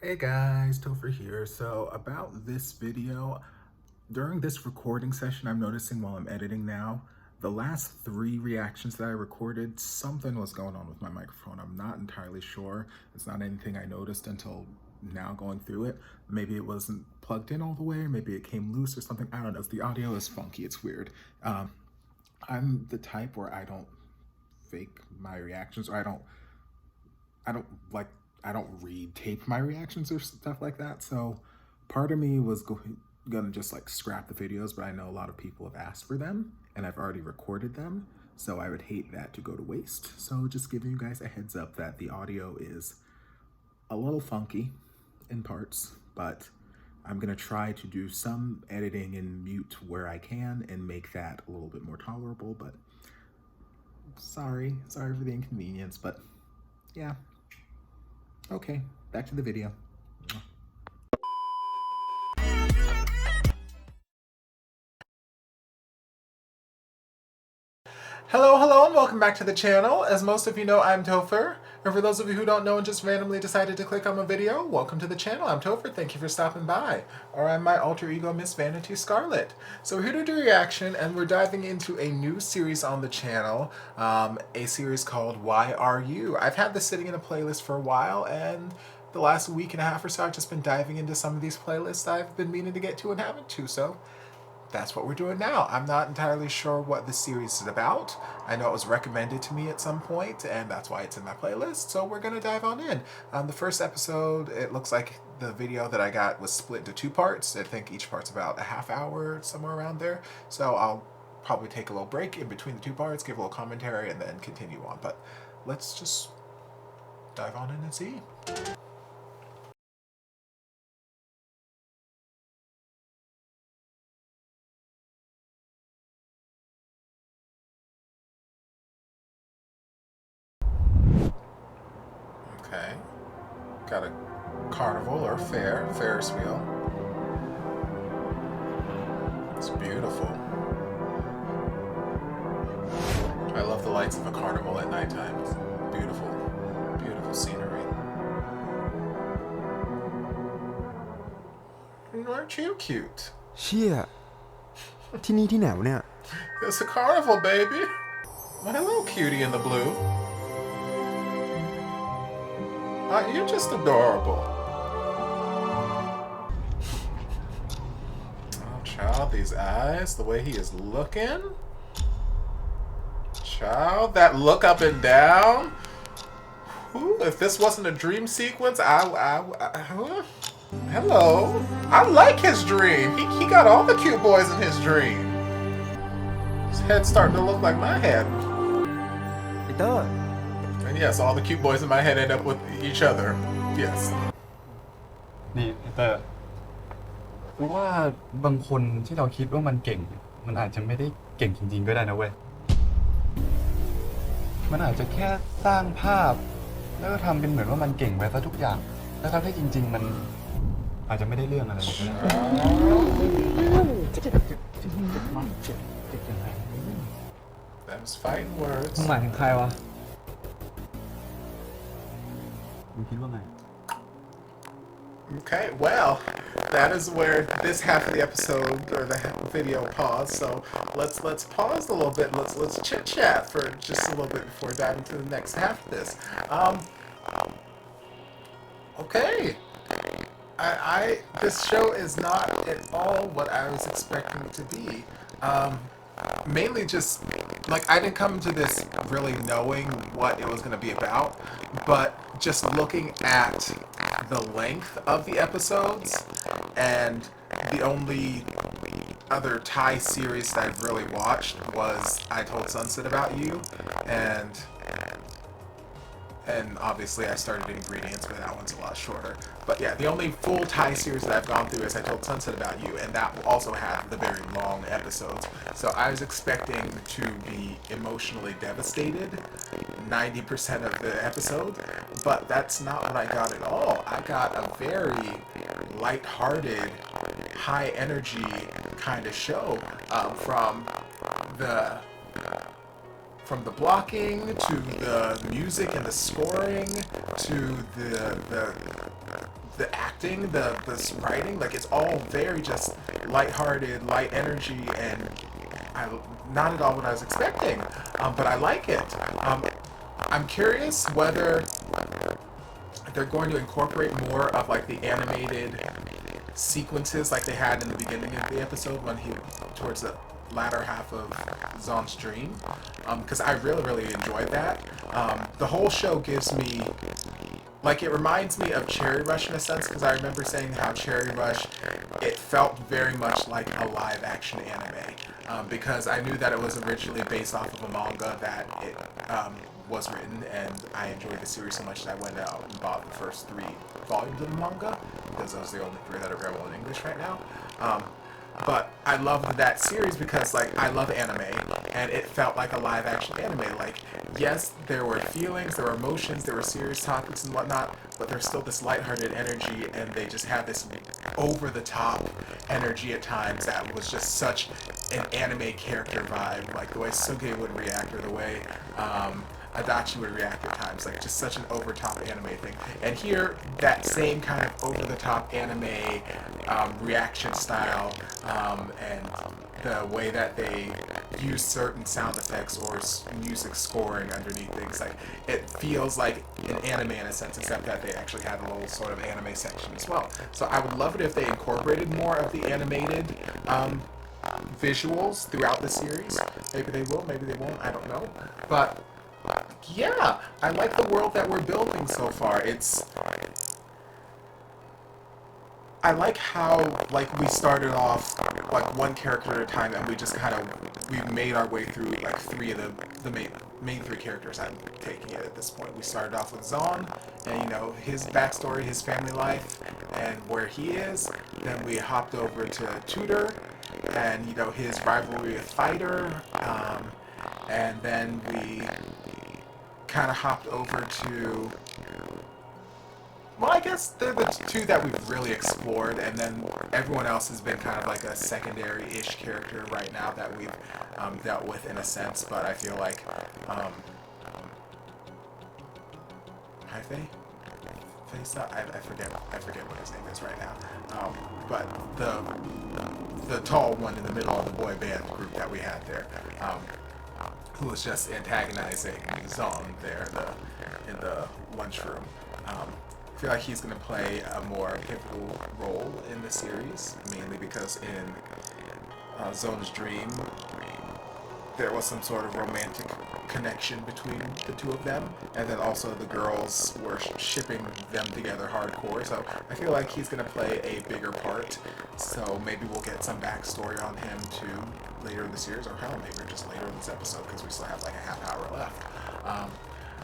Hey guys, Topher here. So about this video, during this recording session, I'm noticing while I'm editing now, the last 3 reactions that I recorded, something was going on with my microphone. I'm not entirely sure. It's not anything I noticed until now going through it. Maybe it wasn't plugged in all the way, maybe it came loose or something. I don't know. The audio is funky, it's weird. I'm the type where I don't fake my reactions, or I don't like I don't read tape my reactions or stuff like that. So part of me was gonna just like scrap the videos, but I know a lot of people have asked for them and I've already recorded them. So I would hate that to go to waste. So just giving you guys a heads up that the audio is a little funky in parts, but I'm gonna try to do some editing and mute where I can and make that a little bit more tolerable, but sorry for the inconvenience, but yeah. Okay, back to the video. Hello, and welcome back to the channel. As most of you know, I'm Topher. And for those of you who don't know and just randomly decided to click on my video, welcome to the channel. I'm Topher. Thank you for stopping by. Or I'm my alter ego, Miss Vanity Scarlet. So we're here to do a reaction, and we're diving into a new series on the channel, a series called Why Are You? I've had this sitting in a playlist for a while, and the last week and a half or so, I've just been diving into some of these playlists I've been meaning to get to and haven't to, so that's what we're doing now. I'm not entirely sure what this series is about. I know it was recommended to me at some point, and that's why it's in my playlist, so we're going to dive on in. The first episode, it looks like the video that I got was split into 2 parts. I think each part's about a half hour, somewhere around there. So I'll probably take a little break in between the 2 parts, give a little commentary, and then continue on. But let's just dive on in and see. Okay. Got a carnival or fair, Ferris wheel. It's beautiful. I love the lights of a carnival at nighttime. It's beautiful, beautiful scenery. Aren't you cute? เชี่ยที่นี่ที่ไหนวะเนี่ย It's a carnival, baby. Well, hello, cutie in the blue. You're just adorable. Oh, child, these eyes, the way he is looking. Child, that look up and down. Ooh, if this wasn't a dream sequence, hello. I like his dream. He got all the cute boys in his dream. His head's starting to look like my head. ไอ้เตอร์ And yes, all the cute boys in my head end up with each other. Yes. นี่เตอร์รู้ว่าบางคนที่เราคิดว่ามันเก่งมันอาจจะไม่ได้เก่งจริงๆก็ได้นะเว้ยมันอาจจะแค่สร้างภาพแล้วก็ทำเป็นเหมือนว่ามันเก่งไปซะทุกอย่างแล้วทั้งที่จริงๆมันอาจจะไม่ได้เรื่องอะไรเลยก็ได้Them's fighting words. มึงหมายถึงใครวะมึงคิดว่าไง Okay, well, that is where this half of the episode or the video paused. So let's pause a little bit. Let's chit chat for just a little bit before diving to the next half of this. Okay, this show is not at all what I was expecting it to be. Mainly just like I didn't come to this really knowing what it was going to be about, but just looking at the length of the episodes, and the only other Thai series that I've really watched was I Told Sunset About You, and obviously I started Ingredients, but that one's a lot shorter. But yeah, the only full Thai series that I've gone through is I Told Sunset About You, and that also had the very long episodes. So I was expecting to be emotionally devastated 90% of the episode, but that's not what I got at all. I got a very light-hearted, high energy kind of show, from the blocking to the music and the scoring to the the acting, the writing, like it's all very just lighthearted, light energy, and not at all what I was expecting. But I like it. I'm curious whether they're going to incorporate more of like the animated sequences like they had in the beginning of the episode when he towards the latter half of Zon's dream, because I really enjoyed that. The whole show gives me, like, it reminds me of Cherry Rush in a sense, because I remember saying how Cherry Rush, it felt very much like a live action anime, because I knew that it was originally based off of a manga that it was written, and I enjoyed the series so much that I went out and bought the first 3 volumes of the manga, because those are the only 3 that are available in English right now. But I loved that series because, like, I love anime, and it felt like a live-action anime. Like, yes, there were feelings, there were emotions, there were serious topics and whatnot, but there's still this lighthearted energy, and they just had this over-the-top energy at times that was just such an anime character vibe. Like, the way Suge would react, or the way Adachi would react at times, like just such an over-top anime thing. And here, that same kind of over-the-top anime reaction style, and the way that they use certain sound effects or music scoring underneath things, like it feels like an anime in a sense, except that they actually had a little sort of anime section as well. So I would love it if they incorporated more of the animated visuals throughout the series. Maybe they will, maybe they won't, I don't know. But yeah, I like the world that we're building so far. I like how, like, we started off like one character at a time, and we just we made our way through like 3 of the main 3 characters. I'm taking it at this point. We started off with Zon, and you know his backstory, his family life, and where he is. Then we hopped over to Tutor, and you know his rivalry with Fighter, and then we kind of hopped over to, well, I guess they're the 2 that we've really explored, and then everyone else has been kind of like a secondary-ish character right now that we've dealt with in a sense. But I feel like I forget what his name is right now. But the tall one in the middle of the boy band group that we had there, who was just antagonizing Zong there in the lunchroom. I feel like he's going to play a more pivotal role in the series, mainly because in Zone's dream, there was some sort of romantic connection between the 2 of them, and then also the girls were shipping them together hardcore, so I feel like he's going to play a bigger part, so maybe we'll get some backstory on him too later in the series, or hell, maybe just later in this episode, because we still have like a half hour left.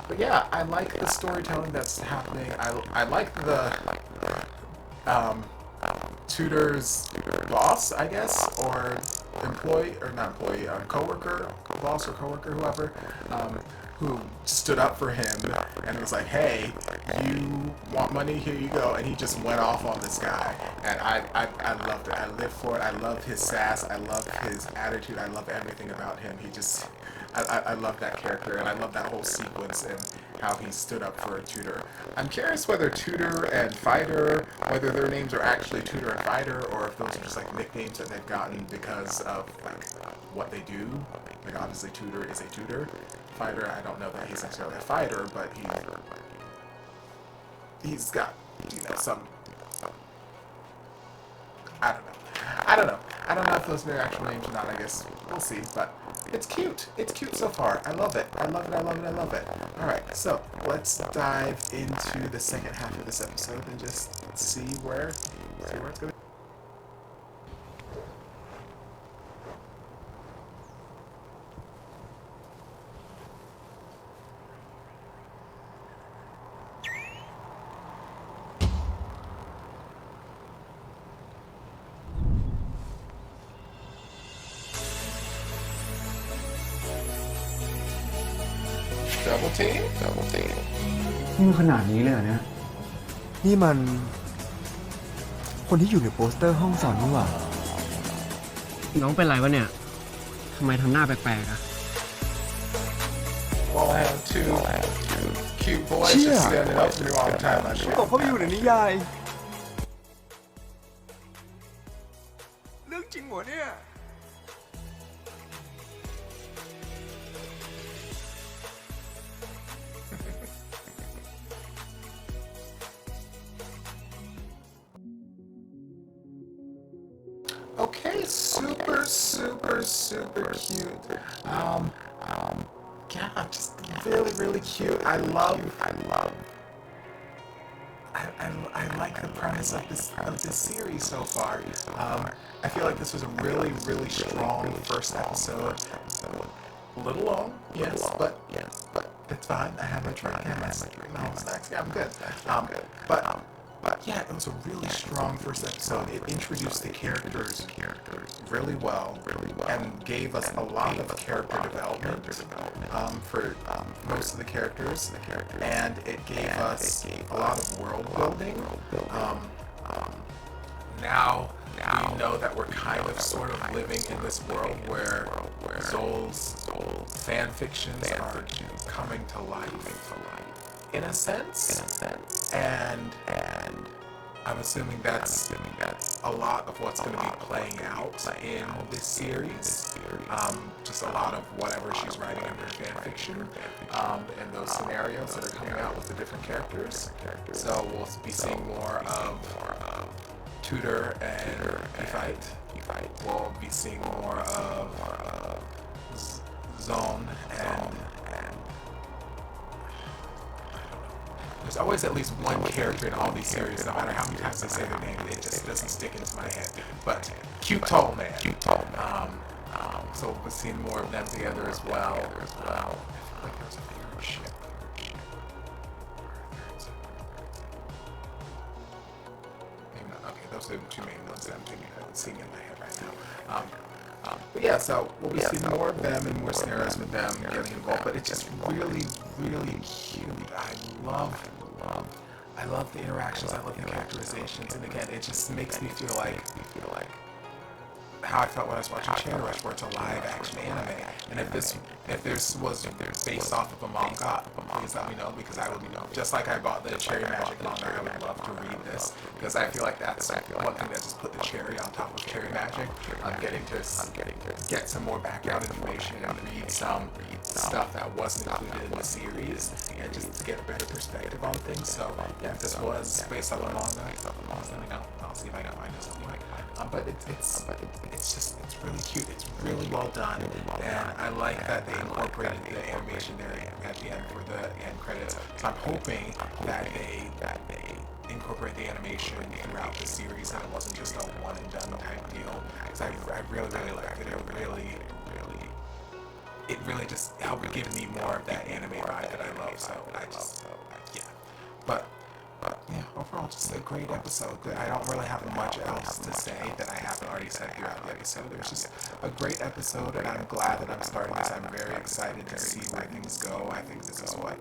But yeah, I like the storytelling that's happening. I like the Tutor's boss, I guess, or employee, or not employee, coworker, boss or coworker, whoever, who stood up for him and was like, hey, you want money? Here you go. And he just went off on this guy. And I loved it. I lived for it. I love his sass. I love his attitude. I love everything about him. I love that character, and I love that whole sequence and how he stood up for a Tutor. I'm curious whether Tutor and Fighter, whether their names are actually Tutor and Fighter, or if those are just like nicknames that they've gotten because of like what they do. Like obviously Tutor is a Tutor. Fighter, I don't know that he's necessarily a fighter, but he's got, you know, some, I don't know if those are their actual names or not. I guess we'll see, but it's cute. It's cute so far. I love it. I love it. Alright, so let's dive into the second half of this episode and just see where it's going. Double team. นี่มันขนาดนี้เลยเหรอเนี่ย นี่มันคนที่อยู่ในโปสเตอร์ห้องสอนนี่หว่า น้องเป็นไรวะเนี่ย ทำไมทำหน้าแปลกๆอะ Well, I have two cute boys just standing up for me all the time. ตกเข้าไปอยู่ในนิยาย จริงเหรอเนี่ย Okay, super, super, super cute. Yeah, just really, really cute. I like the premise of this series so far. I feel like this was a really, really strong first episode. A little long, yes, but it's fine. I have my drink and my snacks. Yeah, I'm good. But yeah, it was a really strong first episode. It introduced the characters really well, and gave us a lot of character development for most of the characters, and it gave us a lot of world building. Now we know that we're kind of sort of living in this world where Zol's fan fictions are coming to life in a sense, and I'm assuming that's a lot of what's going to be playing out in this series. Just a lot of whatever she's writing in her fan fiction, and those scenarios that are coming out with the different characters. So we'll be seeing more of Tudor and Fight. We'll be seeing more of Zone and there's always at least one character in all these series, no matter how many times I say their name, it just doesn't stick into my head. But cute tall man. So we'll be seeing more of them together as well. I feel like there's a third ship. Maybe not. Okay, those are the two main ones that I'm seeing in my head right now. But yeah, so we'll be seeing more of them and more scenarios with them getting involved. But it's just really, really cute. I love the interactions. I love the characterizations. And again, it just makes me feel like how I felt when I was watching Chain Rush, where it's a live action anime. And if this was based off of a manga, please let me know, because I would, just like I bought the Cherry Magic manga, I would love to read this, because I feel like that's one thing that just put the cherry on top of Cherry Magic. I'm getting to get some more background information and read some stuff that wasn't included in the series, and just to get a better perspective on things. So yeah, if this was based off a manga, let me know. I'll see if I can find it something. But it's really cute. It's really well done, and I like that they incorporated the animation there at the end for the end credits. So I'm hoping that they incorporate the animation throughout the series, and it wasn't just a one and done type deal. Because I really liked it. It really just helped give me more of that anime vibe that I love. So yeah. But yeah, overall, just a great episode. I don't really have much else to say that I haven't already said throughout the episode. It was just a great episode, and I'm glad that I'm starting this. I'm very excited to see where things go. I think this is the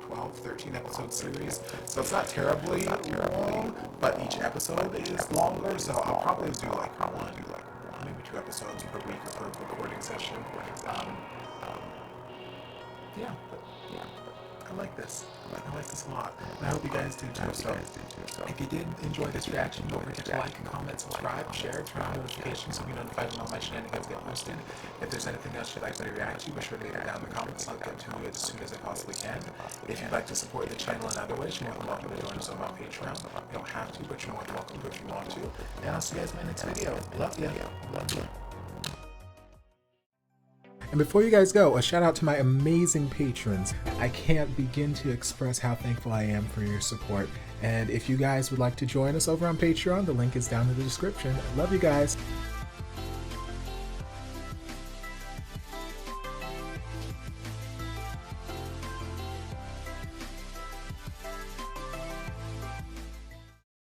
12, 13 episode series. So it's not terribly long, but each episode is longer. So I'll probably do like one, maybe 2 episodes per week or per recording session. Yeah. I like this. I like this a lot. And I hope you guys do too. So if you did enjoy this reaction, don't forget to like, comment, subscribe, share, turn on notifications so you be notified when all my shenanigans get posted. If there's anything else you'd like me to react to, be sure to leave it down in the comments. I'll get to it as soon as I possibly can. If you'd like to support the channel in other ways, you're more than welcome to join us on my Patreon. You don't have to, but you're more than welcome to if you want to. And I'll see you guys in my next video. Love ya. And before you guys go, a shout out to my amazing patrons. I can't begin to express how thankful I am for your support. And if you guys would like to join us over on Patreon, the link is down in the description. Love you guys.